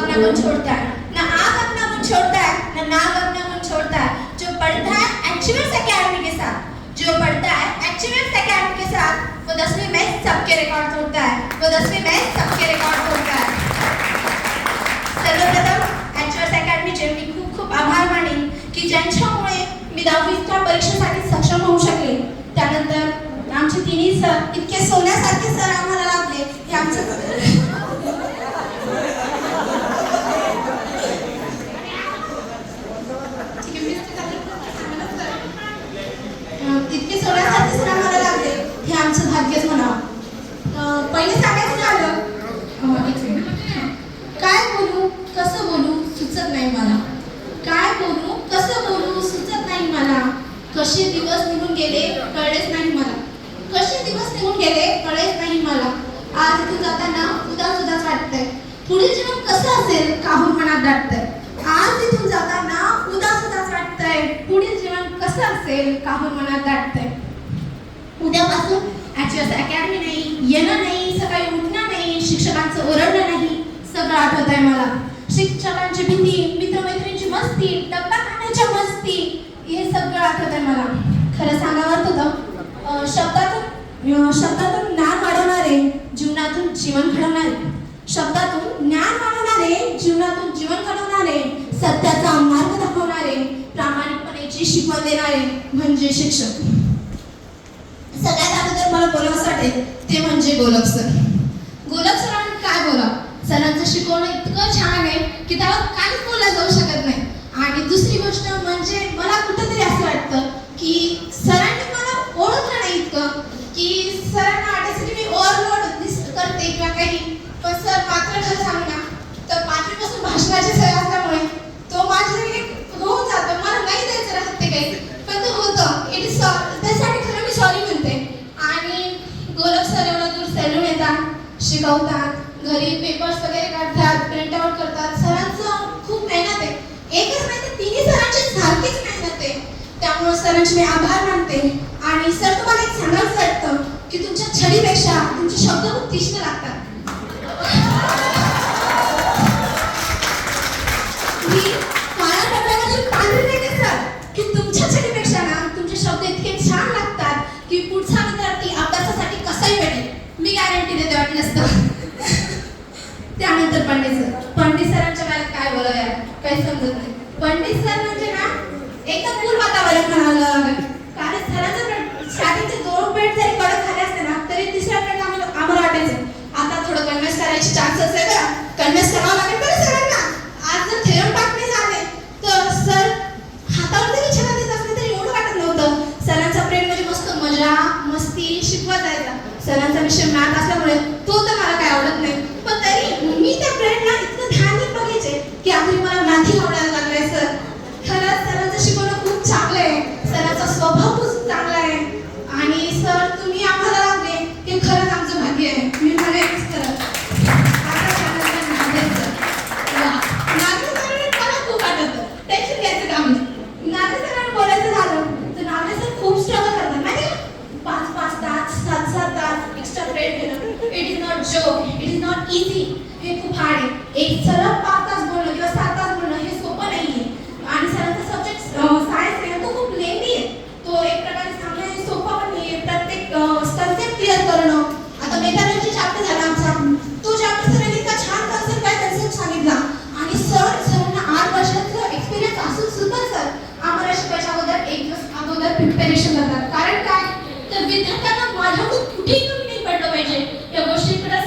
अपना गुण छोड़ता है, ना आग अपना गुण छोड़ता है, ना नाग अपना गुण छोड़ता है। जो पढ़ता है एक्चुअल्स एकेडमी के साथ, जो पढ़ता है एक्चुअल्स एकेडमी के साथ, वो 10वीं में सबके रिकॉर्ड तोड़ता है, वो 10वीं में सबके रिकॉर्ड तोड़ता है। सर्वप्रथम एक्चुअल्स एकेडमीचे मी खूप खूप आभार मानेन की ज्यांच्यामुळे मी 10वीच्या परीक्षेसाठी सक्षम होऊ शकले। त्यानंतर आमचे तिन्ही सर इतके सोन्यासारखे सर आम्हाला लाभले हे आमचं इतके सोन्यासारखे सर आम्हाला लाभले हे आमचं भाग्यच म्हणावं। पहिले सांगायचं झालं काय बोलू कसं बोलू सुचत नाही मला, काय बोलू कसं बोलू सुचत नाही मला, कसे दिवस निघून गेले कळलेच नाही मला, कसे दिवस निघून गेले कळलेच नाही मला। आज इथून जाताना उदास उदास वाटतंय, पुढील जीवन कसं असेल काहून मनात दाटतंय। आज इथून जाताना उदास उदास वाटतंय, पुढील जीवन कसं असेल काहून मनात दाटतंय। उद्यापासून ॲक्चुअल्स अकॅडमी नाही, येणं नाही, सकाळी उठणं नाही, शिक्षकांचं ओरडणं नाही, सगळं आठवत आहे मला। शिक्षकांची भीती, मित्रमैत्रिणींची मस्ती, डब्बा खाण्याच्या मस्ती, हे सगळं आठवत आहे मला। खरं सांगावं तर शब्दातून ज्ञान वाढवणारे, जीवनातून जीवन घडवणारे, शब्दातून ज्ञान वाढवणारे, जीवनातून जीवन घडवणारे, सत्याचा मार्ग दाखवणारे, प्रामाणिकपणेची शिकवण देणारे म्हणजे शिक्षक। सगळ्यात अगोदर मला बोलावंसं वाटेल ते म्हणजे गोलक सर। गोलक सरांनी काय बोला, सरांचं शिकवणं इतकं छान आहे की त्याला काहीच बोललं जाऊ शकत नाही। आणि दुसरी गोष्ट म्हणजे मला कुठंतरी असं वाटतं की सरांनी मला ओळखलं नाही इतकं की सरांना वाटायचं की मी ओव्हरलोड करते किंवा काही, पण सर मात्र खरं सांगू ना तर 5वीपासून भाषणाची सवय असल्यामुळे तो माझ्या एक होऊन जातं, मला नाही द्यायचं राहत ते काही, पण ते होतं। इट इज त्यासाठी खरं मी सॉरी म्हणते। आणि गोलक सर एवढं दूर सॅल्यून येतात, शिकवतात, घरी पेपर्स वगैरे काढतात, प्रिंट आउट करतात, सरांचं खूप मेहनत आहे। एकच नाही तर तिन्ही सरांची सारखीच मेहनत आहे, त्यामुळे सरांचे मी आभार मानते। आणि सर तुम्हाला एक सांगायचं वाटतं की तुमच्या छडीपेक्षा तुमचे शब्द खूप तीक्ष्ण लागतात। मी काळ्या डब्यावरची पांढरी रेघ आहे सर की तुमच्या छडीपेक्षा ना तुमचे शब्द इतके छान लागतात की पुढचा विद्यार्थी अभ्यासासाठी कसाही भेटेल, मी गॅरंटी देते वाटलंच तर। त्यानंतर पंडित सरांच्या बाबतीत काय बोलावं काही समजत नाही। पंडित सर म्हणजे ना एकदम मूल वातावरण म्हणावं लागेल, कारण सरांचं स्टार्टिंगचे 2 पेट जरी कडक झाले असते ना तरी तिसऱ्या पेट आम्हाला वाटायचं आता थोडं कन्व्हिन्स करायची चान्सेस आहे का, कन्व्हिन्स करावं लागेल बरं सरांना। आज जर थेरम टाकणे झाले तर सर हातावर जरी छान देत असले तरी एवढं वाटत नव्हतं। सरांचा प्रेम म्हणजे मस्त मजा मस्ती शिकवत जायचा। सरांचा विषय मॅथ असल्यामुळे तो तर मला काय आवडत नाही, पण तरी मी त्या फ्रेंडला इतकं ध्यान देत बघायचे की आखरी मला मॅथी आवडायला लागलाय सर। खरंच सरांचं शिकवणं खूप चांगलं आहे, सरांचा स्वभाव खूप चांगला आहे। आणि सर तुम्ही आम्हाला लागले हे खरंच आमचं भाग्य आहे। मी म्हणेन खरं मला खूप आठवतं, टेन्शन घ्यायचं काम नाही। नाते सरांना बोलायचं झालं तर नाते सर खूप स्ट्रगल करतात माहिती का, 5-5 तास 7-7 तास एक्स्ट्रा प्रेड घेणं। It is not joke, it is not easy, हे खूप हार्ड आहे। एक सरळ 5 तास बोलणं किंवा 7 तास बोलणं हे सोपं नाही आहे। आणि सरांचा सब्जेक्ट सायन्स आहे तो खूप लेंदी आहे, तो एक प्रकारे सांगणं सोपं पण नाही आहे। प्रत्येक कन्सेप्ट क्लिअर करणं, आता मेथॉडॉलॉजी चॅप्टर झाला आमचा, तो चॅप्टर सरांनी इतका छान कन्सेप्ट बाय कन्सेप्ट सांगितला। आणि सरांना 8 वर्षाचा एक्सपिरियन्स असून सुद्धा सर आम्हाला शिकायच्या अगोदर 1 दिवस अगोदर प्रिपरेशन करतात। कारण काय तर विद्यार्थ्यांना माझ्याकडून कुठेही कमी नाही पडलं पाहिजे या गोष्टीकडे